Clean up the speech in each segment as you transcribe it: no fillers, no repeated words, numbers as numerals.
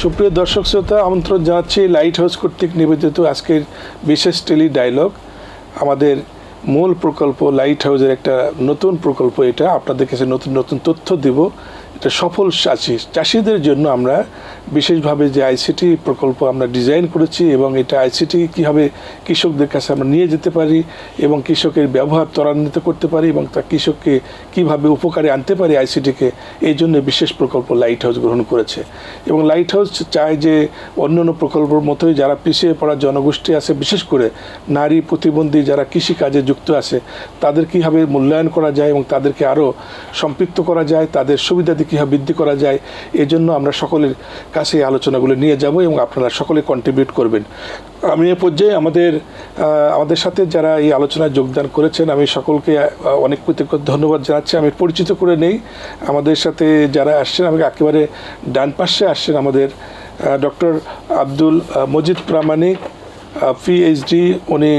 সুপ্রিয় দর্শক শ্রোতা, আমন্ত্রণ জানাচ্ছি লাইট হাউস কর্তৃক নিবেদিত আজকের বিশেষ টেলি ডায়লগ। আমাদের মূল প্রকল্প লাইট হাউসের একটা নতুন প্রকল্প, এটা আপনাদের কাছে নতুন নতুন তথ্য দিব। এটা সফল চাষিদের জন্য আমরা বিশেষভাবে যে আইসিটি প্রকল্প আমরা ডিজাইন করেছি, এবং এটা আইসিটি কীভাবে কৃষকদের কাছে আমরা নিয়ে যেতে পারি এবং কৃষকের ব্যবহার ত্বরান্বিত করতে পারি এবং তা কৃষককে কীভাবে উপকারে আনতে পারি আইসিটিকে, এই জন্য বিশেষ প্রকল্প লাইট হাউস গ্রহণ করেছে। এবং লাইট হাউস চায় যে অন্যান্য প্রকল্পের মতোই যারা পিছিয়ে পড়া জনগোষ্ঠী আছে, বিশেষ করে নারী প্রতিবন্ধী যারা কৃষিকাজে যুক্ত আছে, তাদের কীভাবে মূল্যায়ন করা যায় এবং তাদেরকে আরও সম্পৃক্ত করা যায়, তাদের সুবিধাদি কীভাবে বৃদ্ধি করা যায়, এই জন্য আমরা সকলের কাছে এই আলোচনাগুলো নিয়ে যাব এবং আপনারা সকলে কন্ট্রিবিউট করবেন। আমি এ পর্যায়ে আমাদের সাথে যারা এই আলোচনায় যোগদান করেছেন, আমি সকলকে অনেক কৃতজ্ঞতা ধন্যবাদ জানাচ্ছি। আমি পরিচিত করে নেই আমাদের সাথে যারা আসছেন। আমি একেবারে ডান পাশে আসছেন আমাদের ডক্টর আব্দুল মজিদ প্রামাণিক, পিএইচডি, উনি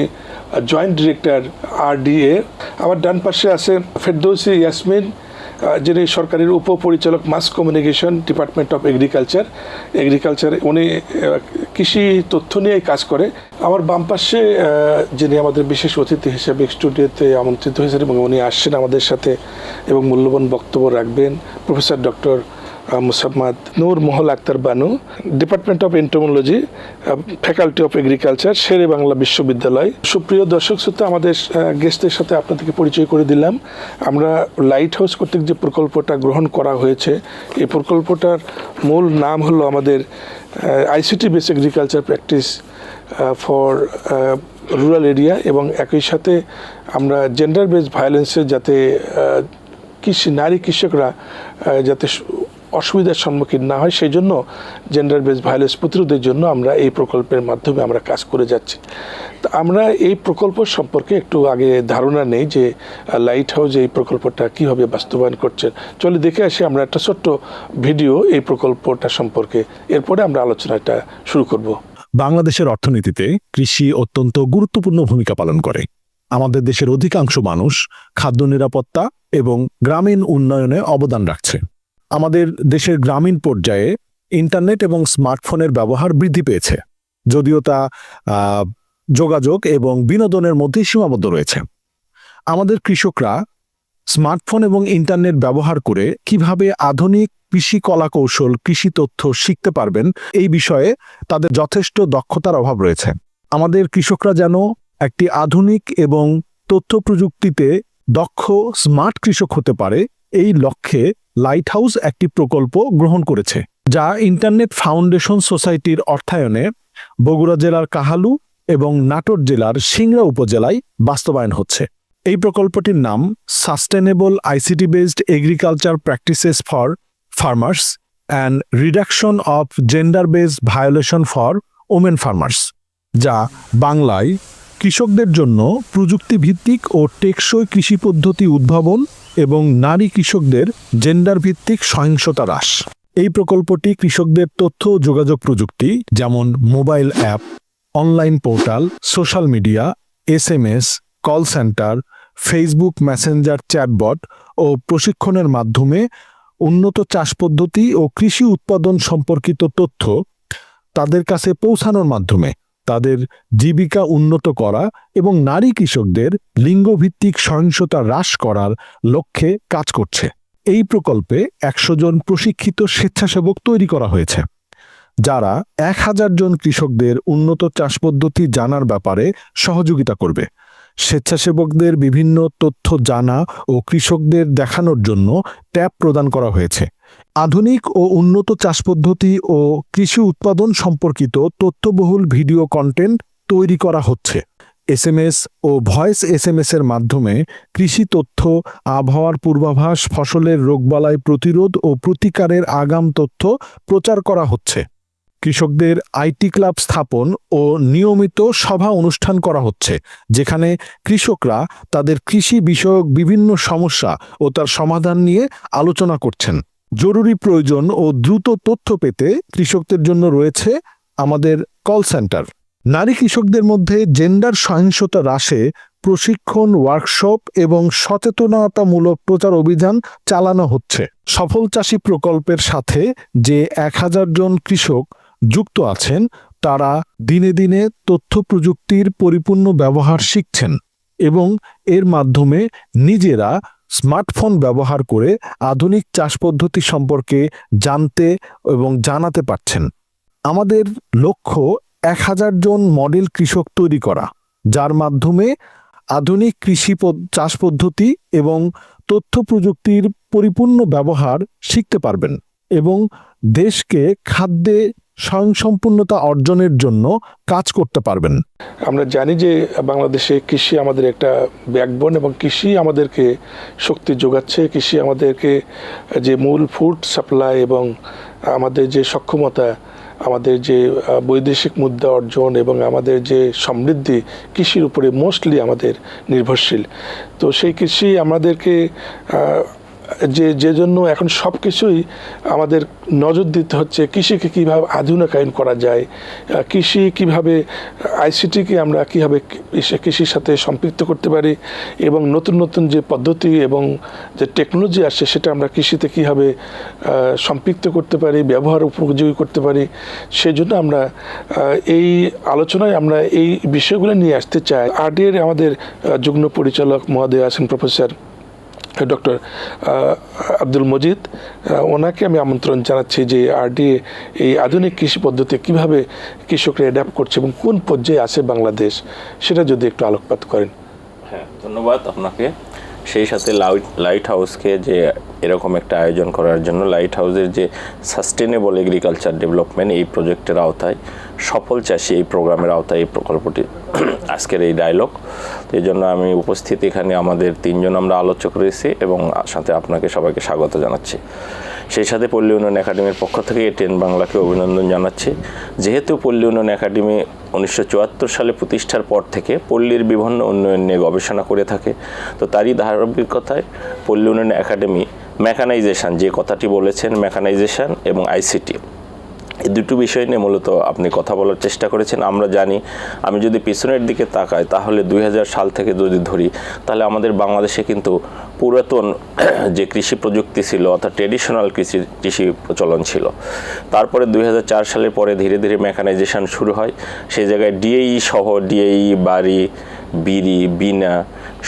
জয়েন্ট ডিরেক্টর RDA। আমার ডান পাশে আছে ফেরদৌসি ইয়াসমিন, যিনি সরকারের উপপরিচালক mass communication, department of agriculture. উনি কৃষি তথ্য নিয়ে কাজ করে। আমার বাম পাশে যিনি আমাদের বিশেষ অতিথি হিসেবে স্টুডিওতে আমন্ত্রিত হয়েছেন এবং উনি আসছেন আমাদের সাথে এবং মূল্যবান বক্তব্য রাখবেন, professor doctor Musammad Nur Mahal Akhtar Banu, department of entomology, faculty of agriculture, Sher-e Bangla বিশ্ববিদ্যালয়। সুপ্রিয় দর্শক শ্রোতা, আমাদের গেস্টের সাথে আপনাদেরকে পরিচয় করে দিলাম। আমরা লাইট হাউস কর্তৃক যে প্রকল্পটা গ্রহণ করা হয়েছে, এই প্রকল্পটার মূল নাম হলো আমাদের ICT base agriculture practice for rural area, এবং একই সাথে আমরা জেন্ডার বেস ভায়োলেন্সের যাতে নারী কৃষকরা যাতে অসুবিধার সম্মুখীন না হয়, সেই জন্য জেন্ডার বেস ভায়োলেন্স প্রতিরোধের জন্য আমরা এই প্রকল্পের মাধ্যমে আমরা কাজ করে যাচ্ছি। তো আমরা এই প্রকল্প সম্পর্কে একটু আগে ধারণা নেই যে লাইট হাউস এই প্রকল্পটা কীভাবে বাস্তবায়ন করছে। চলে দেখে আসি আমরা একটা ছোট্ট ভিডিও এই প্রকল্পটা সম্পর্কে, এরপরে আমরা আলোচনাটা শুরু করব। বাংলাদেশের অর্থনীতিতে কৃষি অত্যন্ত গুরুত্বপূর্ণ ভূমিকা পালন করে। আমাদের দেশের অধিকাংশ মানুষ খাদ্য নিরাপত্তা এবং গ্রামীণ উন্নয়নে অবদান রাখছে। আমাদের দেশের গ্রামীণ পর্যায়ে ইন্টারনেট এবং স্মার্টফোনের ব্যবহার বৃদ্ধি পেয়েছে, যদিও তা যোগাযোগ এবং বিনোদনের মধ্যে সীমাবদ্ধ রয়েছে। আমাদের কৃষকরা স্মার্টফোন এবং ইন্টারনেট ব্যবহার করে কিভাবে আধুনিক কৃষি কলাকৌশল, কৃষি তথ্য শিখতে পারবেন, এই বিষয়ে তাদের যথেষ্ট দক্ষতার অভাব রয়েছে। আমাদের কৃষকরা যেন একটি আধুনিক এবং তথ্য প্রযুক্তিতে দক্ষ স্মার্ট কৃষক হতে পারে, এই লক্ষ্যে লাইট হাউস একটি প্রকল্প গ্রহণ করেছে, যা ইন্টারনেট ফাউন্ডেশন সোসাইটির অর্থায়নে বগুড়া জেলার কাহালু এবং নাটোর জেলার সিংড়া উপজেলায় বাস্তবায়ন হচ্ছে। এই প্রকল্পটির নাম sustainable ICT based agriculture practices for farmers and reduction of gender based violation for women farmers, যা বাংলায় কৃষকদের জন্য প্রযুক্তিভিত্তিক ও টেকসই কৃষি পদ্ধতি উদ্ভাবন এবং নারী কৃষকদের জেন্ডার ভিত্তিক সহিংসতা হ্রাস। এই প্রকল্পটি কৃষকদের তথ্য ও যোগাযোগ প্রযুক্তি, যেমন mobile app, online portal, social media, SMS, call centre, Facebook Messenger, chatbot ও প্রশিক্ষণের মাধ্যমে উন্নত চাষ পদ্ধতি ও কৃষি উৎপাদন সম্পর্কিত তথ্য তাদের কাছে পৌঁছানোর মাধ্যমে তাদের জীবিকা উন্নত করা এবং নারী কৃষকদের লিঙ্গভিত্তিক সহিংসতা হ্রাস করার লক্ষ্যে কাজ করছে। এই প্রকল্পে 100 জন প্রশিক্ষিত স্বেচ্ছাসেবক তৈরি করা হয়েছে, যারা 1000 জন কৃষকদের উন্নত চাষ পদ্ধতি জানার ব্যাপারে সহযোগিতা করবে। স্বেচ্ছাসেবকদের বিভিন্ন তথ্য জানা ও কৃষকদের দেখানোর জন্য ট্যাব প্রদান করা হয়েছে। আধুনিক ও উন্নত চাষ পদ্ধতি ও কৃষি উৎপাদন সম্পর্কিত তথ্যবহুল ভিডিও কন্টেন্ট তৈরি করা হচ্ছে। SMS ও ভয়েস SMS এর মাধ্যমে কৃষি তথ্য, আবহাওয়ার পূর্বাভাস, ফসলের রোগবালাই প্রতিরোধ ও প্রতিকারের আগাম তথ্য প্রচার করা হচ্ছে। কৃষকদের IT ক্লাব স্থাপন ও নিয়মিত সভা অনুষ্ঠান করা হচ্ছে, যেখানে কৃষকরা তাদের কৃষি বিষয়ক বিভিন্ন সমস্যা ও তার সমাধান নিয়ে আলোচনা করছেন। জরুরি প্রয়োজন ও দ্রুত তথ্য পেতে কৃষকদের জন্য রয়েছে আমাদের কল সেন্টার। নারী কৃষকদের মধ্যে জেন্ডার সহিংসতা হ্রাসে প্রশিক্ষণ, ওয়ার্কশপ এবং সচেতনতামূলক প্রচার অভিযান চালানো হচ্ছে। সফল চাষী প্রকল্পের সাথে যে 1000 জন কৃষক যুক্ত আছেন, তারা দিনে দিনে তথ্য প্রযুক্তির পরিপূর্ণ ব্যবহার শিখছেন এবং এর মাধ্যমে নিজেরা স্মার্টফোন ব্যবহার করে আধুনিক চাষ পদ্ধতি সম্পর্কে জানতে এবং জানাতে পারছেন। আমাদের লক্ষ্য 1000 জন মডেল কৃষক তৈরি করা, যার মাধ্যমে আধুনিক চাষ পদ্ধতি এবং তথ্য প্রযুক্তির পরিপূর্ণ ব্যবহার শিখতে পারবেন এবং দেশকে খাদ্যে স্বয়ংসম্পূর্ণতা অর্জনের জন্য কাজ করতে পারবেন। আমরা জানি যে বাংলাদেশে কৃষি আমাদের একটা ব্যাকবোন এবং কৃষি আমাদেরকে শক্তি যোগাচ্ছে। কৃষি আমাদেরকে যে মূল ফুড সাপ্লাই এবং আমাদের যে সক্ষমতা, আমাদের যে বৈদেশিক মুদ্রা অর্জন এবং আমাদের যে সমৃদ্ধি কৃষির উপরে মোস্টলি আমাদের নির্ভরশীল। তো সেই কৃষি আমাদেরকে যে জন্য এখন সব কিছুই আমাদের নজর দিতে হচ্ছে কৃষিকে কীভাবে আধুনিকায়ন করা যায়, কৃষি কীভাবে আইসিটিকে আমরা কীভাবে কৃষির সাথে সম্পৃক্ত করতে পারি এবং নতুন নতুন যে পদ্ধতি এবং যে টেকনোলজি আসছে সেটা আমরা কৃষিতে কীভাবে সম্পৃক্ত করতে পারি, ব্যবহার উপযোগী করতে পারি। সেজন্য আমরা এই আলোচনায় আমরা এই বিষয়গুলো নিয়ে আসতে চাই। আরডিএর আমাদের যুগ্ম পরিচালক মহোদয় আছেন প্রফেসর ডক্টর আব্দুল মজিদ, ওনাকে আমি আমন্ত্রণ জানাচ্ছি যে আরডিএ এই আধুনিক কৃষি পদ্ধতি কীভাবে কৃষকরা অ্যাডাপ্ট করছে এবং কোন পর্যায়ে আছে বাংলাদেশ, সেটা যদি একটু আলোকপাত করেন। হ্যাঁ, ধন্যবাদ আপনাকে। সেই সাথে লাইট হাউসকে যে এরকম একটা আয়োজন করার জন্য, লাইট হাউসের যে সাস্টেনেবল এগ্রিকালচার ডেভেলপমেন্ট এই প্রজেক্টের আওতায় সফল চাষি এই প্রোগ্রামের আওতায় এই প্রকল্পটি আজকের এই ডায়লগ। তো এই জন্য আমি উপস্থিত এখানে আমাদের 3 জন আমরা আলোচক রয়েছি এবং সাথে আপনাকে সবাইকে স্বাগত জানাচ্ছি। সেই সাথে পল্লী উন্নয়ন একাডেমির পক্ষ থেকে টেন বাংলাকে অভিনন্দন জানাচ্ছি। যেহেতু পল্লী উন্নয়ন একাডেমি 1974 সালে প্রতিষ্ঠার পর থেকে পল্লীর বিভিন্ন উন্নয়ন নিয়ে গবেষণা করে থাকে, তো তারই ধারাবাহিকতায় পল্লী উন্নয়ন একাডেমি মেকানাইজেশন, যে কথাটি বলেছেন, মেকানাইজেশন এবং আইসিটি, এই দুটো বিষয় নিয়ে মূলত আপনি কথা বলার চেষ্টা করেছেন। আমরা জানি, আমি যদি পিছনের দিকে তাকাই তাহলে 2000 সাল থেকে যদি ধরি তাহলে আমাদের বাংলাদেশে কিন্তু পুরাতন যে কৃষি প্রযুক্তি ছিল অর্থাৎ ট্রেডিশনাল কৃষি প্রচলন ছিল। তারপরে 2004 সালের পরে ধীরে ধীরে মেকানাইজেশন শুরু হয়। সেই জায়গায় ডিএই সহ, ডিএই, বাড়ি, বিরি, বিনা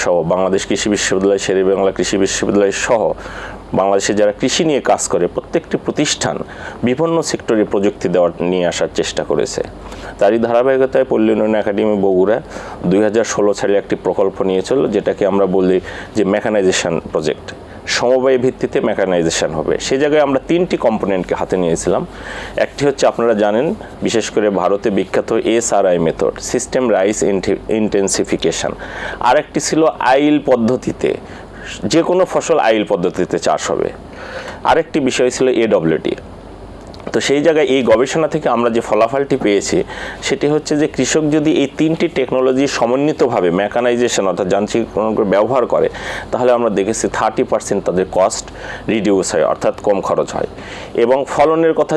সহ বাংলাদেশ কৃষি বিশ্ববিদ্যালয়, শেরেবাংলা কৃষি বিশ্ববিদ্যালয় সহ বাংলাদেশে যারা কৃষি নিয়ে কাজ করে প্রত্যেকটি প্রতিষ্ঠান বিভিন্ন সেক্টরে প্রযুক্তি দেওয়ার নিয়ে আসার চেষ্টা করেছে। তারই ধারাবাহিকতায় পল্লী উন্নয়ন একাডেমি বগুড়া 2016 সালে একটি প্রকল্প নিয়েছিল, যেটাকে আমরা বলি যে মেকানাইজেশন প্রজেক্ট। সমবায় ভিত্তিতে মেকানাইজেশন হবে। সেই জায়গায় আমরা 3টি কম্পোনেন্টকে হাতে নিয়েছিলাম। একটি হচ্ছে আপনারা জানেন, বিশেষ করে ভারতে বিখ্যাত এসআরআই মেথড, সিস্টেম রাইস ইন্টেন্সিফিকেশন। আরেকটি ছিল আইল পদ্ধতিতে, যে কোনো ফসল আইল পদ্ধতিতে চাষ হবে। আরেকটি বিষয় ছিল এডব্লিউটি। তো সেই জায়গায় এই গবেষণা থেকে আমরা যে ফলাফলটি পেয়েছি সেটি হচ্ছে যে কৃষক যদি এই 3টি টেকনোলজি সমন্বিতভাবে মেকানাইজেশন অর্থাৎ যান্ত্রিকীকরণ করে ব্যবহার করে তাহলে আমরা দেখেছি 30% তাদের কস্ট রিডিউস হয়, অর্থাৎ কম খরচ হয়। এবং ফলনের কথা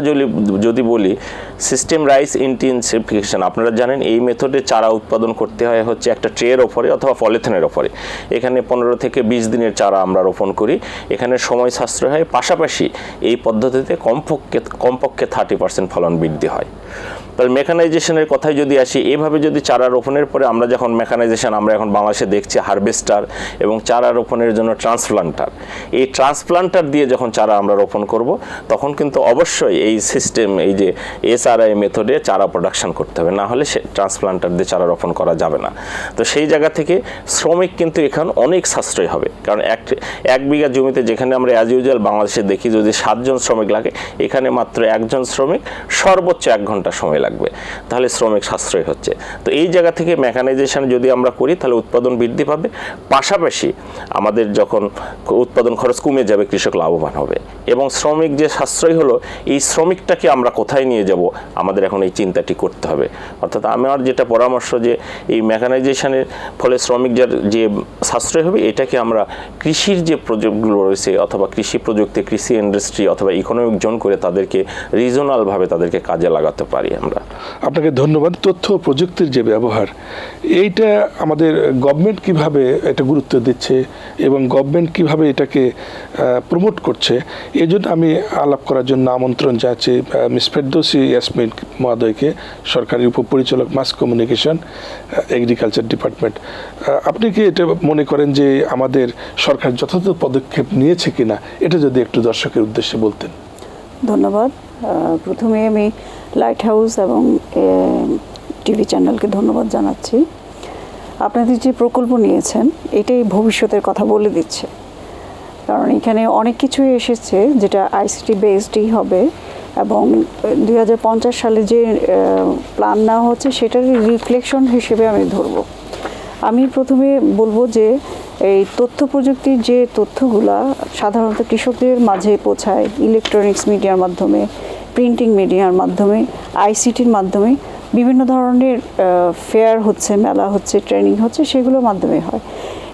যদি বলি, সিস্টেম রাইস ইন্টেন্সিফিকেশন, আপনারা জানেন এই মেথডে চারা উৎপাদন করতে হয় হচ্ছে একটা ট্রের ওপরে অথবা পলিথিনের ওপরে। এখানে 15 থেকে 20 দিনের চারা আমরা রোপণ করি। এখানে সময় সাশ্রয় হয়, পাশাপাশি এই পদ্ধতিতে কমপক্ষে 30% ফলন বৃদ্ধি হয়। তাহলে মেকানাইজেশনের কথায় যদি আসি, এভাবে যদি চারা রোপণের পরে আমরা যখন মেকানাইজেশন, আমরা এখন বাংলাদেশে দেখছি হারভেস্টার এবং চারা রোপণের জন্য ট্রান্সপ্লান্টার, এই ট্রান্সপ্লান্টার দিয়ে যখন চারা আমরা রোপণ করব তখন কিন্তু অবশ্যই এই সিস্টেম, এই যে এসআরআই মেথডে চারা প্রোডাকশন করতে হবে, না হলে সে ট্রান্সপ্লান্টার দিয়ে চারা রোপণ করা যাবে না। তো সেই জায়গা থেকে শ্রমিক কিন্তু এখানে অনেক সাশ্রয় হবে, কারণ এক বিঘা জমিতে যেখানে আমরা অ্যাজ ইউজুয়াল বাংলাদেশে দেখি যদি 7 জন শ্রমিক লাগে, এখানে মাত্র 1 জন শ্রমিক, সর্বোচ্চ 1 ঘন্টা সময় লাগবে, তাহলে শ্রমিক সাশ্রয় হচ্ছে। তো এই জায়গা থেকে মেকানাইজেশন যদি আমরা করি তাহলে উৎপাদন বৃদ্ধি পাবে, পাশাপাশি আমাদের যখন উৎপাদন খরচ কমে যাবে কৃষক লাভবান হবে। এবং শ্রমিক যে সাশ্রয় হলো, এই শ্রমিকটাকে আমরা কোথায় নিয়ে যাব আমাদের এখন এই চিন্তাটি করতে হবে। অর্থাৎ আমার যেটা পরামর্শ যে এই মেকানাইজেশনের ফলে শ্রমিকদের যে সাশ্রয় হবে এটাকে আমরা কৃষির যে প্রজেক্টগুলো রয়েছে অথবা কৃষি প্রযুক্তি, কৃষি ইন্ডাস্ট্রি অথবা ইকোনমিক জোন করে তাদেরকে রিজনালভাবে তাদেরকে কাজে লাগাতে পারি আমরা। ইনশাল্লাহ। আপনাকে ধন্যবাদ। তথ্য ও প্রযুক্তির যে ব্যবহার, এইটা আমাদের গভর্নমেন্ট কিভাবে এটা গুরুত্ব দিচ্ছে এবং গভর্নমেন্ট কিভাবে এটাকে প্রমোট করছে, এই জন্য আমি আলাপ করার জন্য আমন্ত্রণ যাচ্ছি মিস ফেরদৌসী ইয়াসমিন মহোদয়কে, সরকারি উপপরিচালক মাস কমিউনিকেশন, এগ্রিকালচার ডিপার্টমেন্ট। আপনি কি এটা মনে করেন যে আমাদের সরকার যথাযথ পদক্ষেপ নিয়েছে কিনা, এটা যদি একটু দর্শকের উদ্দেশ্যে বলতেন। ধন্যবাদ। প্রথমে আমি লাইট হাউস এবং টিভি চ্যানেলকে ধন্যবাদ জানাচ্ছি। আপনাদের যে প্রকল্প নিয়েছেন এটাই ভবিষ্যতের কথা বলে দিচ্ছে, কারণ এখানে অনেক কিছুই এসেছে যেটা আইসিটি বেসডই হবে এবং 2050 সালে যে প্ল্যান নেওয়া হচ্ছে সেটার রিফ্লেকশন হিসেবে আমি ধরব। আমি প্রথমে বলবো যে এই তথ্য প্রযুক্তির যে তথ্যগুলা সাধারণত কৃষকদের মাঝে পৌঁছায় ইলেকট্রনিক্স মিডিয়ার মাধ্যমে, প্রিন্টিং মিডিয়ার মাধ্যমে, আইসিটির মাধ্যমে, বিভিন্ন ধরনের ফেয়ার হচ্ছে, মেলা হচ্ছে, ট্রেনিং হচ্ছে, সেগুলোর মাধ্যমে হয়।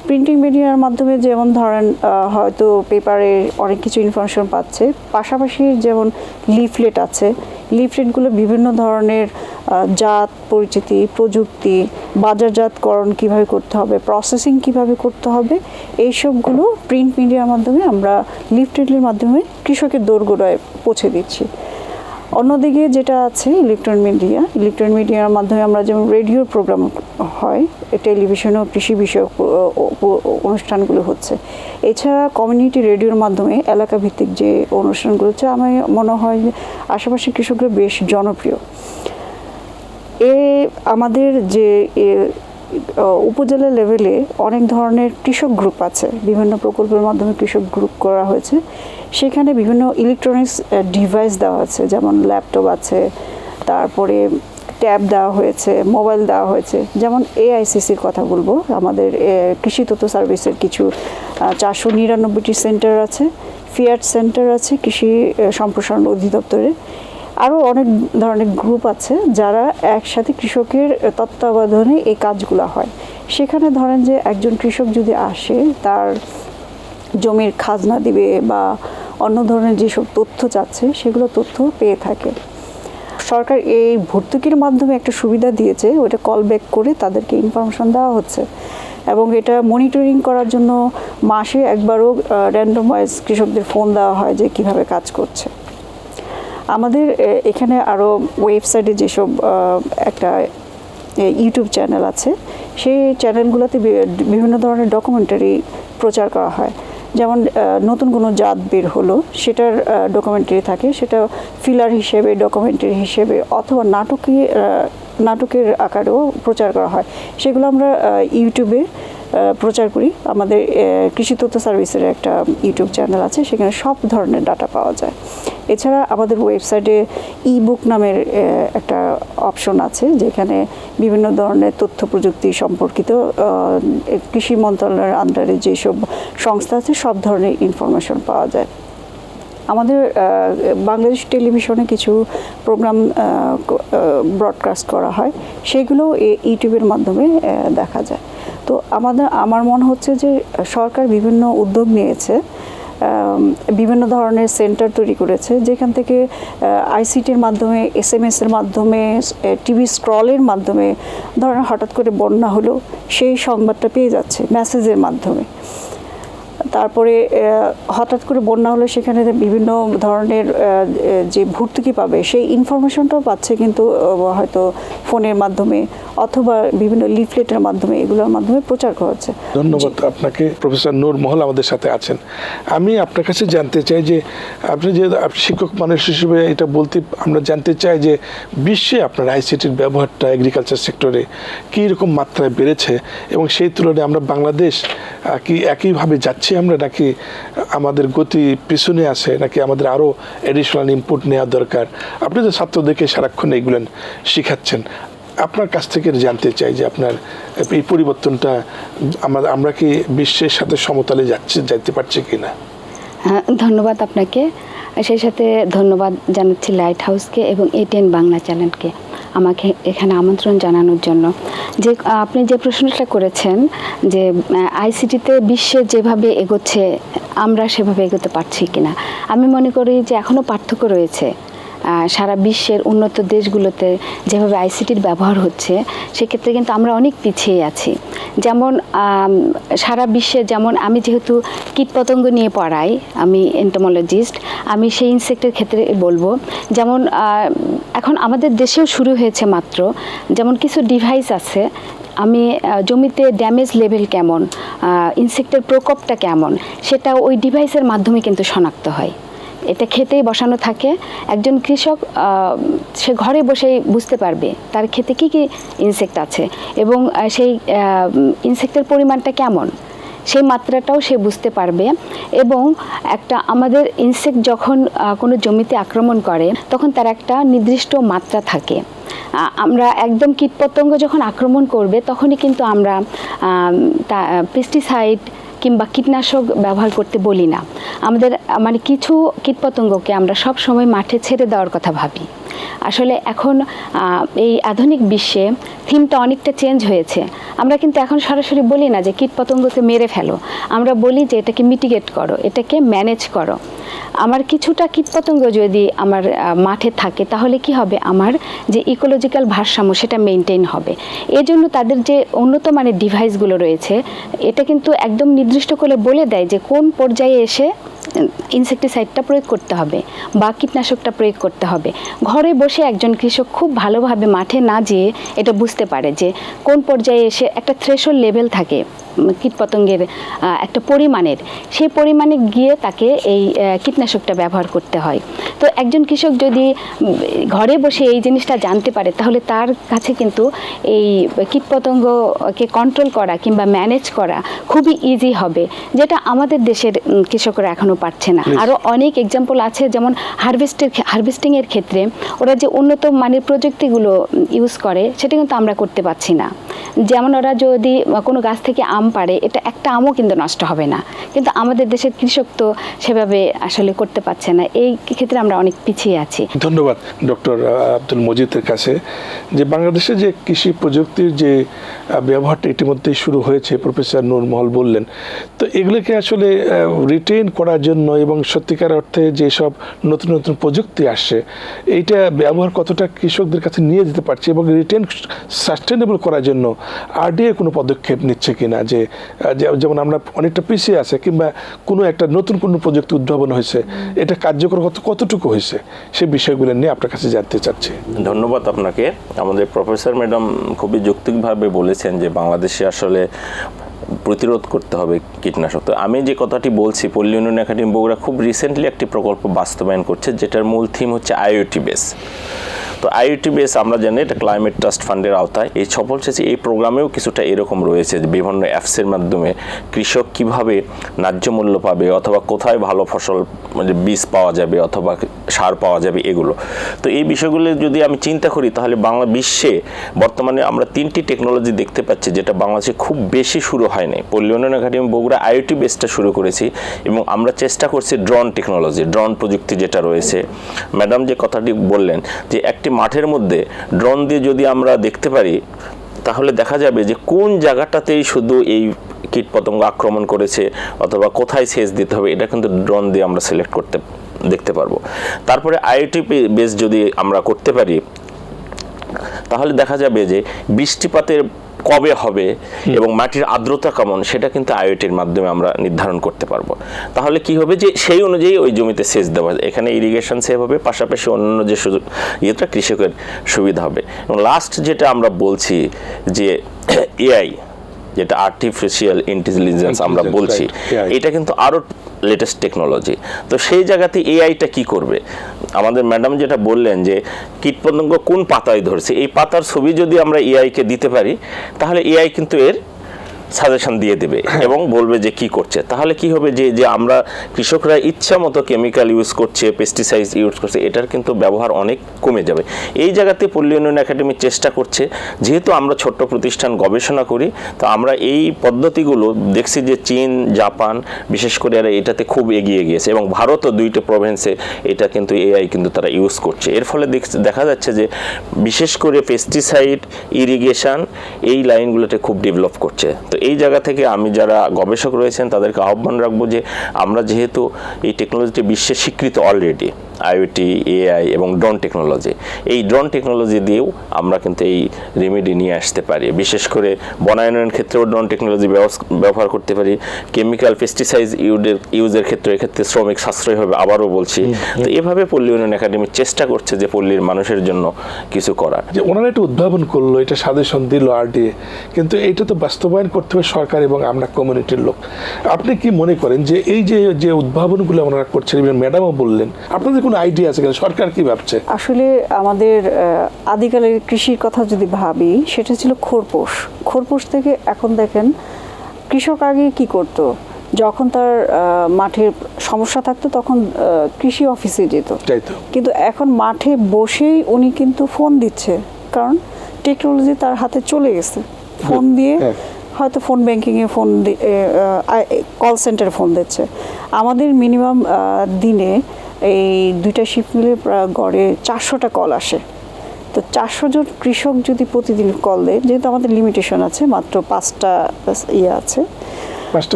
প্রিন্টিং মিডিয়ার মাধ্যমে যেমন ধরেন হয়তো পেপারে অনেক কিছু ইনফরমেশন পাচ্ছে, পাশাপাশি যেমন লিফলেট আছে, লিফলেটগুলো বিভিন্ন ধরনের জাত পরিচিতি, প্রযুক্তি, বাজারজাতকরণ কিভাবে করতে হবে, প্রসেসিং কিভাবে করতে হবে, এইসবগুলো প্রিন্ট মিডিয়ার মাধ্যমে আমরা লিফলেটের মাধ্যমে কৃষকের দোরগোড়ায় পৌঁছে দিচ্ছি। অন্যদিকে যেটা আছে ইলেকট্রনিক মিডিয়ার মাধ্যমে আমরা যেমন রেডিওর প্রোগ্রাম হয়, টেলিভিশনেও কৃষি বিষয়ক অনুষ্ঠানগুলো হচ্ছে। এছাড়া কমিউনিটি রেডিওর মাধ্যমে এলাকাভিত্তিক যে অনুষ্ঠানগুলো হচ্ছে, আমার মনে হয় যে আশেপাশে কৃষকরা বেশ জনপ্রিয়। আমাদের যে উপজেলা লেভেলে অনেক ধরনের কৃষক গ্রুপ আছে, বিভিন্ন প্রকল্পের মাধ্যমে কৃষক গ্রুপ করা হয়েছে। সেখানে বিভিন্ন ইলেকট্রনিক্স ডিভাইস দেওয়া আছে, যেমন ল্যাপটপ আছে, তারপরে ট্যাব দেওয়া হয়েছে, মোবাইল দেওয়া হয়েছে। যেমন এআইসিসির কথা বলবো, আমাদের কৃষি তথ্য সার্ভিসের কিছু 499টি সেন্টার আছে, ফিয়াট সেন্টার আছে কৃষি সম্প্রসারণ অধিদপ্তরে। আরও অনেক ধরনের গ্রুপ আছে যারা একসাথে কৃষকের তত্ত্বাবধানে এই কাজগুলো হয়। সেখানে ধরেন যে একজন কৃষক যদি আসে, তার জমির খাজনা দিবে বা অন্য ধরনের যেসব তথ্য চাচ্ছে সেগুলো তথ্য পেয়ে থাকে। সরকার এই ভর্তুকির মাধ্যমে একটা সুবিধা দিয়েছে, ওটা কল ব্যাক করে তাদেরকে ইনফরমেশন দেওয়া হচ্ছে এবং এটা মনিটরিং করার জন্য মাসে একবারও র্যান্ডম ওয়াইজ কৃষকদের ফোন দেওয়া হয় যে কিভাবে কাজ করছে। আমাদের এখানে আরও ওয়েবসাইটে যেসব একটা ইউটিউব চ্যানেল আছে, সেই চ্যানেলগুলোতে বিভিন্ন ধরনের ডকুমেন্টারি প্রচার করা হয়। যেমন নতুন কোনো জাত বের হলো, সেটার ডকুমেন্টারি থাকে, সেটা ফিলার হিসেবে, ডকুমেন্টারি হিসেবে অথবা নাটকের আকারেও প্রচার করা হয়। সেগুলো আমরা ইউটিউবে প্রচার করি। আমাদের কৃষি তথ্য সার্ভিসের একটা ইউটিউব চ্যানেল আছে, সেখানে সব ধরনের ডাটা পাওয়া যায়। এছাড়া আমাদের ওয়েবসাইটে ইবুক নামের একটা অপশন আছে, যেখানে বিভিন্ন ধরনের তথ্য প্রযুক্তি সম্পর্কিত কৃষি মন্ত্রণালয়ের আন্ডারে যেসব সংস্থা আছে সব ধরনের ইনফরমেশন পাওয়া যায়। আমাদের বাংলাদেশ টেলিভিশনে কিছু প্রোগ্রাম ব্রডকাস্ট করা হয়, সেগুলো ইউটিউবের মাধ্যমে দেখা যায়। তো আমার মনে হচ্ছে যে সরকার বিভিন্ন উদ্যোগ নিয়েছে, বিভিন্ন ধরনের সেন্টার তৈরি করেছে, যেখান থেকে আইসিটির মাধ্যমে, এসএমএসের মাধ্যমে, টিভি স্ক্রলের মাধ্যমে ধরেন হঠাৎ করে বন্যা হলো, সেই সংবাদটা পেয়ে যাচ্ছে মেসেজের মাধ্যমে। তারপরে হঠাৎ করে বন্যা হলে সেখানে বিভিন্ন ধরনের যে ভর্তুকি পাবে সেই ইনফরমেশনটাও পাচ্ছে, কিন্তু হয়তো ফোনের মাধ্যমে অথবা বিভিন্ন লিফলেটের মাধ্যমে, এগুলোর মাধ্যমে প্রচার করা হচ্ছে। ধন্যবাদ আপনাকে। প্রফেসর নূর মহল আমাদের সাথে আছেন। আমি আপনার কাছে জানতে চাই যে আপনি যে শিক্ষক মানুষ হিসেবে এটা বলতে আমরা জানতে চাই যে বিশ্বে আপনার আইসিটির ব্যবহারটা এগ্রিকালচার সেক্টরে কী রকম মাত্রায় বেড়েছে এবং সেই তুলনায় আমরা বাংলাদেশ কি একইভাবে যাচ্ছি আমরা, নাকি আমাদের গতি পিছনে আছে, নাকি আমাদের আরও অ্যাডিশনাল ইনপুট নেওয়া দরকার? আপনি তো ছাত্রদেরকে সারাক্ষণ এগুলো শিখাচ্ছেন, আপনার কাছ থেকে জানতে চাই যে আপনার এই পরিবর্তনটা আমরা কি বিশ্বের সাথে সমতলে যাইতে পারছি কিনা? হ্যাঁ, ধন্যবাদ আপনাকে। সেই সাথে ধন্যবাদ জানাচ্ছি লাইট হাউসকে এবং এটিএন বাংলা চ্যানেলকে আমাকে এখানে আমন্ত্রণ জানানোর জন্য। যে আপনি যে প্রশ্নটা করেছেন যে আইসিটিতে বিশ্বে যেভাবে এগোচ্ছে আমরা সেভাবে এগোতে পারছি কিনা, আমি মনে করি যে এখনও পার্থক্য রয়েছে। সারা বিশ্বের উন্নত দেশগুলোতে যেভাবে আইসিটির ব্যবহার হচ্ছে, সেক্ষেত্রে কিন্তু আমরা অনেক পিছিয়ে আছি। যেমন সারা বিশ্বে, যেমন আমি যেহেতু কীটপতঙ্গ নিয়ে পড়াই, আমি এন্টোমোলজিস্ট, আমি সেই ইনসেক্টের ক্ষেত্রে বলবো, যেমন এখন আমাদের দেশেও শুরু হয়েছে মাত্র, যেমন কিছু ডিভাইস আছে, আমি জমিতে ড্যামেজ লেভেল কেমন, ইনসেক্টের প্রকোপটা কেমন, সেটা ওই ডিভাইসের মাধ্যমে কিন্তু শনাক্ত হয়। এটা ক্ষেতেই বসানো থাকে, একজন কৃষক সে ঘরে বসেই বুঝতে পারবে তার ক্ষেতে কী কী ইনসেক্ট আছে এবং সেই ইনসেক্টের পরিমাণটা কেমন, সেই মাত্রাটাও সে বুঝতে পারবে। এবং আমাদের ইনসেক্ট যখন কোনো জমিতে আক্রমণ করে, তখন তার একটা নির্দিষ্ট মাত্রা থাকে। আমরা একদম কীটপতঙ্গ যখন আক্রমণ করবে, তখনই কিন্তু আমরা পেস্টিসাইড কিংবা কীটনাশক ব্যবহার করতে বলি না। আমাদের মানে কিছু কীটপতঙ্গকে আমরা সব সময় মাঠে ছেড়ে দেওয়ার কথা ভাবি। আসলে এখন এই আধুনিক বিশ্বে থিমটা অনেকটা চেঞ্জ হয়েছে। আমরা কিন্তু এখন সরাসরি বলি না যে কীটপতঙ্গকে মেরে ফেলো, আমরা বলি যে এটাকে মিটিগেট করো, এটাকে ম্যানেজ করো। আমার কিছুটা কীটপতঙ্গ যদি আমার মাঠে থাকে, তাহলে কি হবে, আমার যে ইকোলজিক্যাল ভারসাম্য সেটা মেনটেন হবে। এজন্য তাদের যে উন্নত মানের ডিভাইসগুলো রয়েছে, এটা কিন্তু একদম নির্দিষ্ট করে বলে দেয় যে কোন পর্যায়ে এসে ইনসেকটিসাইডটা প্রয়োগ করতে হবে বা কীটনাশকটা প্রয়োগ করতে হবে। ঘরে বসে একজন কৃষক খুব ভালোভাবে মাঠে না যেয়ে এটা বুঝতে পারে যে কোন পর্যায়ে এসে একটা থ্রেশহোল্ড লেভেল থাকে কীটপতঙ্গের একটা পরিমাণের, সেই পরিমাণে গিয়ে তাকে এই কীটনাশকটা ব্যবহার করতে হয়। তো একজন কৃষক যদি ঘরে বসে এই জিনিসটা জানতে পারে, তাহলে তার কাছে কিন্তু এই কীটপতঙ্গকে কন্ট্রোল করা কিংবা ম্যানেজ করা খুবই ইজি হবে, যেটা আমাদের দেশের কৃষকরা এখনও পারছে না। আরও অনেক এক্সাম্পল আছে, যেমন হারভেস্টিংয়ের ক্ষেত্রে ওরা যে উন্নত মানের প্রযুক্তিগুলো ইউজ করে, সেটা কিন্তু আমরা করতে পারছি না। যেমন ওরা যদি কোনো গাছ থেকে আম পাড়ে, এটা একটা আমও কিন্তু নষ্ট হবে না, কিন্তু আমাদের দেশের কৃষক তো সেভাবে আসলে করতে পারছে না। এই ক্ষেত্রে আমরা অনেক পিছিয়ে আছি। ধন্যবাদ ডক্টর আব্দুল মজিদের কাছে। যে বাংলাদেশে যে কৃষি প্রযুক্তির যে ব্যবহারটা ইতিমধ্যেই শুরু হয়েছে, প্রফেসর নূরমহল বললেন, তো এগুলোকে আসলে রিটেইন করার জন্য এবং সত্যিকার অর্থে যেসব নতুন নতুন প্রযুক্তি আসছে, এইটা ব্যবহার কতটা কৃষকদের কাছে নিয়ে যেতে পারছে এবং রিটেইন সাস্টেনেবল করার জন্য আরডিএ কোনো পদক্ষেপ নিচ্ছে কিনা, যে যেমন আমরা অনেকটা পিছিয়ে আছে কিংবা কোনো একটা নতুন কোনো প্রযুক্তি উদ্ভাবন হয়েছে, এটা কার্যকর কতটুকু হয়েছে, সেই বিষয়গুলো নিয়ে আপনার কাছে জানতে চাচ্ছি। ধন্যবাদ আপনাকে। আমাদের প্রফেসর ম্যাডাম খুবই যৌক্তিকভাবে বলেছেন যে বাংলাদেশে আসলে প্রতিরোধ করতে হবে কীটনাশক। তো আমি যে কথাটি বলছি, পল্লী উন্নয়ন একাডেমি বগুড়া খুব রিসেন্টলি একটি প্রকল্প বাস্তবায়ন করছে, যেটার মূল থিম হচ্ছে আইওটি বেস। তো আইওটি বেস আমরা জানি এটা ক্লাইমেট ট্রাস্ট ফান্ডের আওতায়। এই সফল সেচে এই প্রোগ্রামেও কিছুটা এরকম রয়েছে যে বিভিন্ন অ্যাপসের মাধ্যমে কৃষক কিভাবে ন্যায্য মূল্য পাবে, অথবা কোথায় ভালো ফসল মানে বীজ পাওয়া যাবে অথবা সার পাওয়া যাবে, এগুলো। তো এই বিষয়গুলো যদি আমি চিন্তা করি, তাহলে বাংলা বিশ্বে বর্তমানে আমরা 3টি টেকনোলজি দেখতে পাচ্ছি, যেটা বাংলাদেশে খুব বেশি শুরু হয়নি। পল্লী উন্নয়ন একাডেমি বগুড়া আইওটি বেসটা শুরু করেছি এবং আমরা চেষ্টা করছি ড্রোন টেকনোলজি, ড্রোন প্রযুক্তি যেটা রয়েছে। ম্যাডাম যে কথাটি বললেন যে একটি মাঠের মধ্যে ড্রোন দিয়ে যদি আমরা দেখতে পারি, তাহলে দেখা যাবে যে কোন জায়গাটাতেই শুধু এই কীটপতঙ্গ আক্রমণ করেছে অথবা কোথায় সেচ দিতে হবে, এটা কিন্তু ড্রোন দিয়ে আমরা সিলেক্ট করতে দেখতে পারবো। তারপরে আইওটি বেস যদি আমরা করতে পারি, তাহলে দেখা যাবে যে বৃষ্টিপাতের কবে হবে এবং মাটির আর্দ্রতা কেমন, সেটা কিন্তু আইওটির মাধ্যমে আমরা নির্ধারণ করতে পারবো। তাহলে কি হবে যে সেই অনুযায়ী ওই জমিতে সেচ দেওয়া, এখানে ইরিগেশন সেভ হবে, পাশাপাশি অন্যান্য যে ইয়েটা কৃষকের সুবিধা হবে। এবং লাস্ট যেটা আমরা বলছি যে এআই, যেটা আর্টিফিশিয়াল ইন্টেলিজেন্স আমরা বলছি, এটা কিন্তু আরও লেটেস্ট টেকনোলজি। তো সেই জায়গাতে এআইটা কি করবে, আমাদের ম্যাডাম যেটা বললেন যে কীটপতঙ্গ কোন পাতায় ধরছে, এই পাতার ছবি যদি আমরা এআইকে দিতে পারি, তাহলে এআই কিন্তু এর সাজেশন দিয়ে দেবে এবং বলবে যে কি করছে। তাহলে কি হবে যে আমরা কৃষকরা ইচ্ছা মতো কেমিক্যাল ইউজ করছে, পেস্টিসাইড ইউজ করছে, এটার কিন্তু ব্যবহার অনেক কমে যাবে। এই জায়গাতে পল্লী উন্নয়ন একাডেমি চেষ্টা করছে, যেহেতু আমরা ছোট্ট প্রতিষ্ঠান গবেষণা করি, তো আমরা এই পদ্ধতিগুলো দেখছি যে চীন, জাপান বিশেষ করে এরা এটাতে খুব এগিয়ে গিয়েছে এবং ভারতও 2টি প্রভিন্সে এটা কিন্তু এআই কিন্তু তারা ইউজ করছে। এর ফলে দেখা যাচ্ছে যে বিশেষ করে পেস্টিসাইড, ইরিগেশন এই লাইনগুলোতে খুব ডেভেলপ করছে। তো এই জায়গা থেকে আমি যারা গবেষক রয়েছেন তাদেরকে আহ্বান রাখবো যে আমরা যেহেতু এই টেকনোলজিটি বিশ্বে স্বীকৃত অলরেডি, আইওটি, এআই এবং ড্রোন টেকনোলজি। এই ড্রোন টেকনোলজি দিয়েও আমরা কিন্তু এই রেমেডি নিয়ে আসতে পারি। বিশেষ করে বনায়নের ক্ষেত্রেও ড্রোন টেকনোলজি ব্যবহার করতে পারি। কেমিক্যাল পেস্টিসাইড ইউজের ক্ষেত্রে এক্ষেত্রে শ্রমিক সাশ্রয় হবে, আবারও বলছি। তো এভাবে পল্লী উন্নয়ন একাডেমি চেষ্টা করছে যে পল্লীর মানুষের জন্য কিছু করার। যে ওনারা একটা উদ্ভাবন করলো, এটা সাজেশন দিল আরডিএ, কিন্তু এইটা তো বাস্তবায়ন করতে হবে সরকার এবং আমরা কমিউনিটির লোক। আপনি কি মনে করেন যে এই যে উদ্ভাবনগুলো ওনারা করছেন, ম্যাডামও বললেন, আপনাদের কোনো আইডিয়া আছে কিনা, সরকার কি ভাবছে? আসলে আমাদের আদিকালের কৃষির কথা যদি ভাবি, সেটা ছিল খোরপোশ থেকে এখন দেখেন কৃষক আগে কি করত, যখন তার মাঠের সমস্যা থাকতো তখন কৃষি অফিসে যেত, কিন্তু এখন মাঠে বসেই উনি কিন্তু ফোন দিচ্ছে, কারণ টেকনোলজি তার হাতে চলে গেছে। ফোন দিয়ে হয়তো ফোন ব্যাংকিংয়ে ফোন কল সেন্টারে ফোন দিচ্ছে। আমাদের মিনিমাম দিনে এই 2টা শিফট মিলে গড়ে 400টা কল আসে। তো 400 জন কৃষক যদি প্রতিদিন কল দেয়, যেহেতু আমাদের লিমিটেশন আছে, মাত্র 5টা আছে,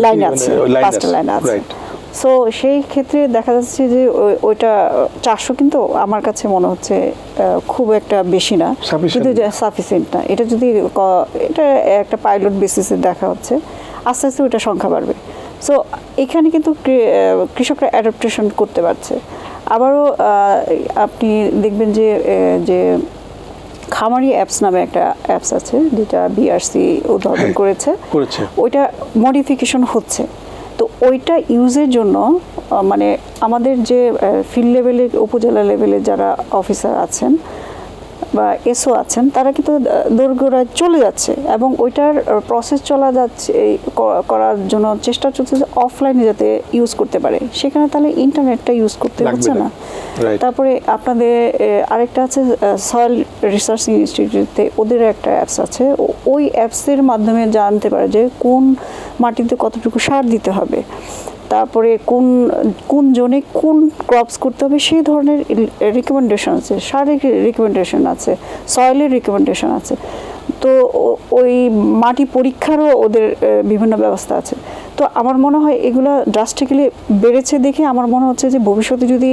লাইন আছে, 5টা লাইন আছে। সো সেই ক্ষেত্রে দেখা যাচ্ছে যে ওইটা 400 কিন্তু আমার কাছে মনে হচ্ছে খুব একটা বেশি না, কিন্তু সাফিসিয়েন্ট না। এটা যদি এটা একটা পাইলট বেসিসে দেখা হচ্ছে, আস্তে আস্তে ওইটা সংখ্যা বাড়বে। সো এখানে কিন্তু কৃষকরা অ্যাডাপ্টেশন করতে পারছে। আবারও আপনি দেখবেন যে খামারি অ্যাপস নামে একটা অ্যাপস আছে, যেটা বিআরসি উদ্ভাবন করেছে, ওইটা মডিফিকেশন হচ্ছে। তো ওইটা ইউজের জন্য মানে আমাদের যে ফিল্ড লেভেলে, উপজেলা লেভেলে যারা অফিসার আছেন বা এসও আছেন, তারা কিন্তু দোরগোড়ায় চলে যাচ্ছে এবং ওইটার প্রসেস চলা যাচ্ছে করার জন্য চেষ্টা চলছে যে অফলাইনে যাতে ইউজ করতে পারে, সেখানে তাহলে ইন্টারনেটটা ইউজ করতে হচ্ছে না। তারপরে আপনাদের আরেকটা আছে সয়েল রিসার্চ ইনস্টিটিউটে, ওদের একটা অ্যাপস আছে, ওই অ্যাপসের মাধ্যমে জানতে পারে যে কোন মাটিতে কতটুকু সার দিতে হবে, তারপরে কোন জোনে কোন ক্রপস করতে হবে, সেই ধরনের রিকমেন্ডেশন আছে, সারের রিকমেন্ডেশন আছে, সয়েলের রিকমেন্ডেশন আছে। তো ওই মাটি পরীক্ষারও ওদের বিভিন্ন ব্যবস্থা আছে। তো আমার মনে হয় এগুলো ড্রাস্টিক্যালি বেড়েছে দেখে আমার মনে হচ্ছে যে ভবিষ্যতে যদি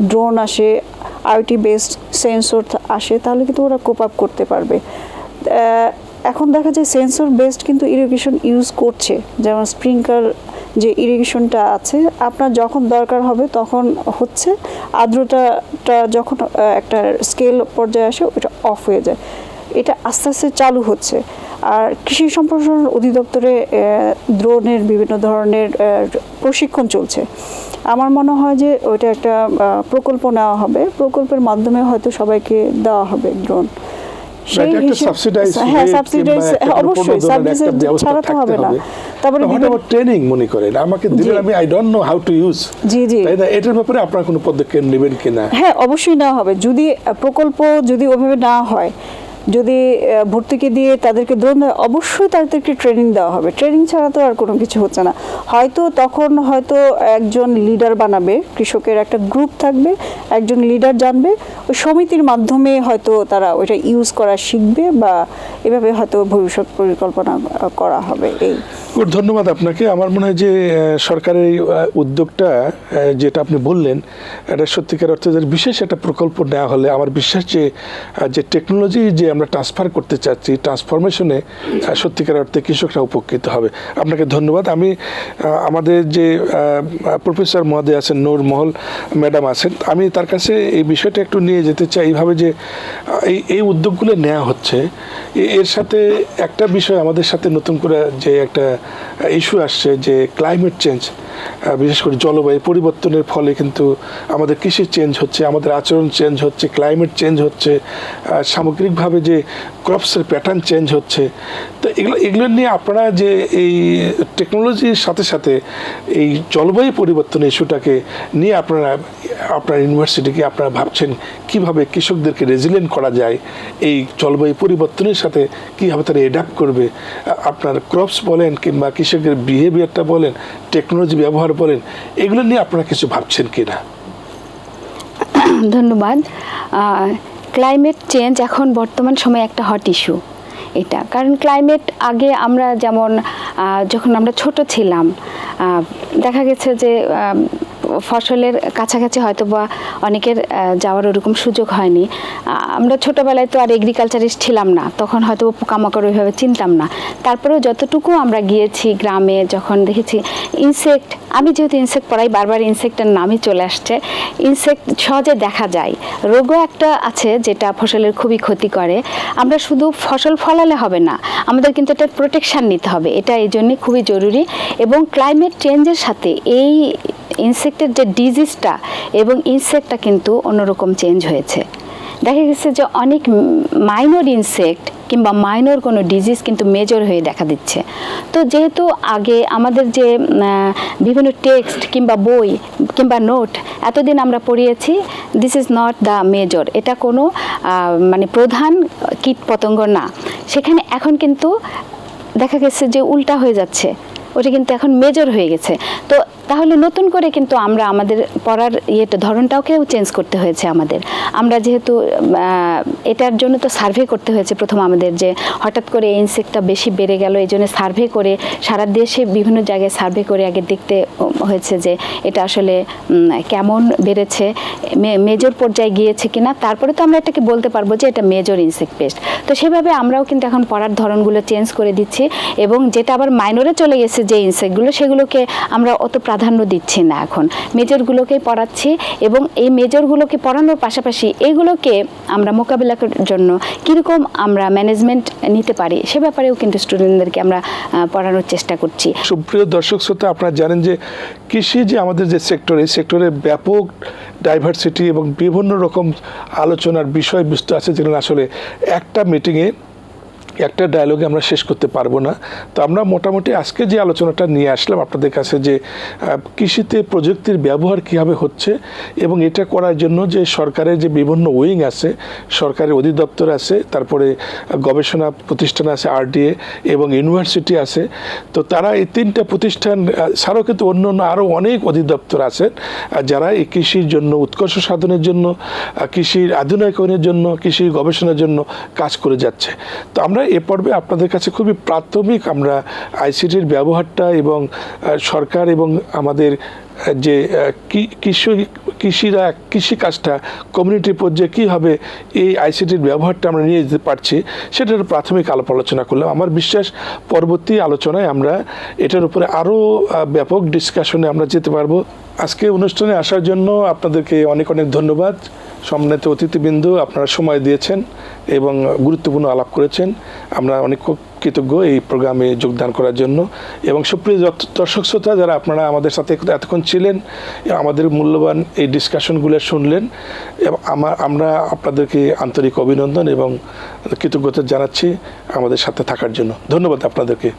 ড্রোন আসে, আইওটি বেসড সেন্সর আসে, তাহলে কিন্তু ওরা কোপ আপ করতে পারবে। এখন দেখা যায় সেন্সর বেসড কিন্তু ইরিগেশন ইউজ করছে, যেমন স্প্রিংকলার যে ইরিগেশনটা আছে, আপনার যখন দরকার হবে তখন হচ্ছে, আর্দ্রতাটা যখন একটা স্কেল পর্যায়ে আসে ওটা অফ হয়ে যায়। এটা আস্তে আস্তে চালু হচ্ছে। আর কৃষি সম্প্রসারণ অধিদপ্তরে ড্রোনের বিভিন্ন ধরনের প্রশিক্ষণ চলছে। আমার মনে হয় যে ওইটা একটা প্রকল্প নেওয়া হবে, প্রকল্পের মাধ্যমে হয়তো সবাইকে দেওয়া হবে ড্রোন। অবশ্যই ছাড়া তো হবে না। তারপরে ট্রেনিং মনে করেন আমাকে দিলেন, আমি I don't know how to use, তাই না? এটার ব্যাপারে আপনারা কোনো পদক্ষেপ নেবেন কিনা? হ্যাঁ, অবশ্যই নেওয়া হবে। যদি প্রকল্প যদি ওইভাবে না হয়, যদি ভর্তুকি দিয়ে তাদেরকে ড্রোন দেয়, অবশ্যই তাদেরকে ট্রেনিং দেওয়া হবে। ট্রেনিং ছাড়া তো আর কোনো কিছু হচ্ছে না। তখন হয়তো একজন লিডার বানাবে, কৃষকের একটা গ্রুপ থাকবে, একজন লিডার জানবে, ওই সমিতির মাধ্যমে হয়তো তারা ওইটা ইউজ করা শিখবে, বা এভাবে হয়তো ভবিষ্যৎ পরিকল্পনা করা হবে। এই ধন্যবাদ আপনাকে। আমার মনে হয় যে সরকারের এই উদ্যোগটা যেটা আপনি বললেন, এটা সত্যিকার অর্থে বিশেষ একটা প্রকল্প নেওয়া হলে আমার বিশ্বাস যে টেকনোলজি যে আমরা ট্রান্সফার করতে চাচ্ছি, ট্রান্সফরমেশনে সত্যিকার অর্থে কৃষকরা উপকৃত হবে। আপনাকে ধন্যবাদ। আমি আমাদের যে প্রফেসর মহোদয় আছেন, নূর মহল ম্যাডাম আছেন, আমি তার কাছে এই বিষয়টা একটু নিয়ে যেতে চাই। এইভাবে যে এই উদ্যোগগুলো নেওয়া হচ্ছে, এর সাথে একটা বিষয় আমাদের সাথে নতুন করে যে একটা ইস্যু আসছে, যে ক্লাইমেট চেঞ্জ, বিশেষ করে জলবায়ু পরিবর্তনের ফলে কিন্তু আমাদের কৃষি চেঞ্জ হচ্ছে, আমাদের আচরণ চেঞ্জ হচ্ছে, ক্লাইমেট চেঞ্জ হচ্ছে, সামগ্রিকভাবে যে ক্রপসের প্যাটার্ন চেঞ্জ হচ্ছে। তো এগুলো নিয়ে আপনারা যে এই টেকনোলজির সাথে সাথে এই জলবায়ু পরিবর্তন ইস্যুটাকে নিয়ে আপনার ইউনিভার্সিটিকে আপনারা ভাবছেন কিভাবে কৃষকদেরকে রেজিলিয়েন্ট করা যায়, এই জলবায়ু পরিবর্তনের সাথে কীভাবে তারা অ্যাডাপ্ট করবে, আপনার ক্রপস বলেন কিংবা কৃষকের বিহেভিয়ারটা বলেন, টেকনোলজি ব্যবহার বলেন, এগুলো নিয়ে আপনারা কিছু ভাবছেন কিনা? ধন্যবাদ। ক্লাইমেট চেঞ্জ এখন বর্তমান সময়ে একটা হট ইস্যু এটা, কারণ ক্লাইমেট আগে আমরা যেমন যখন আমরা ছোট ছিলাম দেখা গেছে যে ফসলের কাছাকাছি হয়তো বা অনেকের যাওয়ার ওরকম সুযোগ হয়নি। আমরা ছোটোবেলায় তো আর এগ্রিকালচারিস্ট ছিলাম না, তখন হয়তো পোকামাকড় ওইভাবে চিনতাম না। তারপরেও যতটুকু আমরা গিয়েছি গ্রামে, যখন দেখেছি ইনসেক্ট, আমি যেহেতু ইনসেক্ট পড়াই, বারবার ইনসেক্টের নামই চলে আসছে। ইনসেক্ট সহজে দেখা যায়, রোগও একটা আছে যেটা ফসলের খুবই ক্ষতি করে। আমরা শুধু ফসল ফলালে হবে না, আমাদের কিন্তু এটার প্রোটেকশান নিতে হবে, এটা এই জন্যে খুবই জরুরি। এবং ক্লাইমেট চেঞ্জের সাথে এই ইনসেক্টের যে ডিজিজটা এবং ইনসেক্টটা কিন্তু অন্যরকম চেঞ্জ হয়েছে। দেখা গেছে যে অনেক মাইনর ইনসেক্ট কিংবা মাইনর কোনো ডিজিজ কিন্তু মেজর হয়ে দেখা দিচ্ছে। তো যেহেতু আগে আমাদের যে বিভিন্ন টেক্সট কিংবা বই কিংবা নোট এতদিন আমরা পড়িয়েছি this is not the major, এটা কোনো মানে প্রধান কীট পতঙ্গ না, সেখানে এখন কিন্তু দেখা গেছে যে উল্টা হয়ে যাচ্ছে, ওটা কিন্তু এখন মেজর হয়ে গেছে। তো তাহলে নতুন করে কিন্তু আমরা আমাদের পড়ার ধরনটাকেও চেঞ্জ করতে হয়েছে আমাদের। আমরা যেহেতু এটার জন্য তো সার্ভে করতে হয়েছে প্রথম আমাদের, যে হঠাৎ করে ইনসেক্টটা বেশি বেড়ে গেল, এই জন্য সার্ভে করে সারা দেশে বিভিন্ন জায়গায় সার্ভে করে আগে দেখতে হয়েছে যে এটা আসলে কেমন বেড়েছে, মেজর পর্যায়ে গিয়েছে কিনা, তারপরে তো আমরা এটাকে বলতে পারবো যে এটা মেজর ইনসেক্ট পেস্ট। তো সেভাবে আমরাও কিন্তু এখন পড়ার ধরনগুলো চেঞ্জ করে দিচ্ছি, এবং যেটা আবার মাইনরে চলে গেছে যে ইনসেক্টগুলো, সেগুলোকে আমরা অত প্রাধান্য দিচ্ছি না, এখন মেজরগুলোকেই পড়াচ্ছি। এবং এই মেজরগুলোকে পড়ানোর পাশাপাশি এইগুলোকে আমরা মোকাবিলা করার জন্য কীরকম আমরা ম্যানেজমেন্ট নিতে পারি সে ব্যাপারেও কিন্তু স্টুডেন্টদেরকে আমরা পড়ানোর চেষ্টা করছি। সুপ্রিয় দর্শক শ্রোতা, আপনারা জানেন যে কৃষি যে আমাদের যে সেক্টর, এই সেক্টরে ব্যাপক ডাইভার্সিটি এবং বিভিন্ন রকম আলোচনার বিষয়বস্তু আছে, যেগুলো আসলে একটা মিটিংয়ে একটা ডায়ালগে আমরা শেষ করতে পারবো না। তো আমরা মোটামুটি আজকে যে আলোচনাটা নিয়ে আসলাম আপনাদের কাছে, যে কৃষিতে প্রযুক্তির ব্যবহার কীভাবে হচ্ছে, এবং এটা করার জন্য যে সরকারের যে বিভিন্ন উইং আছে, সরকারের অধিদপ্তর আছে, তারপরে গবেষণা প্রতিষ্ঠান আছে RDA, এবং ইউনিভার্সিটি আছে। তো তারা এই তিনটা প্রতিষ্ঠান ছাড়াও কিন্তু অন্য অন্য আরও অনেক অধিদপ্তর আছে যারা এই কৃষির জন্য, উৎকর্ষ সাধনের জন্য, কৃষির আধুনিকায়নের জন্য, কৃষি গবেষণার জন্য কাজ করে যাচ্ছে। তো আমরা এ পর্বে আপনাদের কাছে খুবই প্রাথমিক আমরা ICTর ব্যবহারটা এবং সরকার এবং আমাদের যে কৃষিকাজটা কমিউনিটি পর্যায়ে কীভাবে এই ICTর ব্যবহারটা আমরা নিয়ে যেতে পারছি সেটার প্রাথমিক আলাপ আলোচনা করলাম। আমার বিশ্বাস পরবর্তী আলোচনায় আমরা এটার উপরে আরও ব্যাপক ডিসকাশনে আমরা যেতে পারবো। আজকে অনুষ্ঠানে আসার জন্য আপনাদেরকে অনেক অনেক ধন্যবাদ। সম্মানিত অতিথিবৃন্দ, আপনারা সময় দিয়েছেন এবং গুরুত্বপূর্ণ আলাপ করেছেন। আমরা অনেক কৃতজ্ঞ এই প্রোগ্রামে যোগদান করার জন্য। এবং সুপ্রিয় দর্শক শ্রোতা, যারা আপনারা আমাদের সাথে এতক্ষণ ছিলেন, আমাদের মূল্যবান এই ডিসকাশনগুলো শুনলেন, এবং আমরা আপনাদেরকে আন্তরিক অভিনন্দন এবং কৃতজ্ঞতা জানাচ্ছি আমাদের সাথে থাকার জন্য। ধন্যবাদ আপনাদেরকে।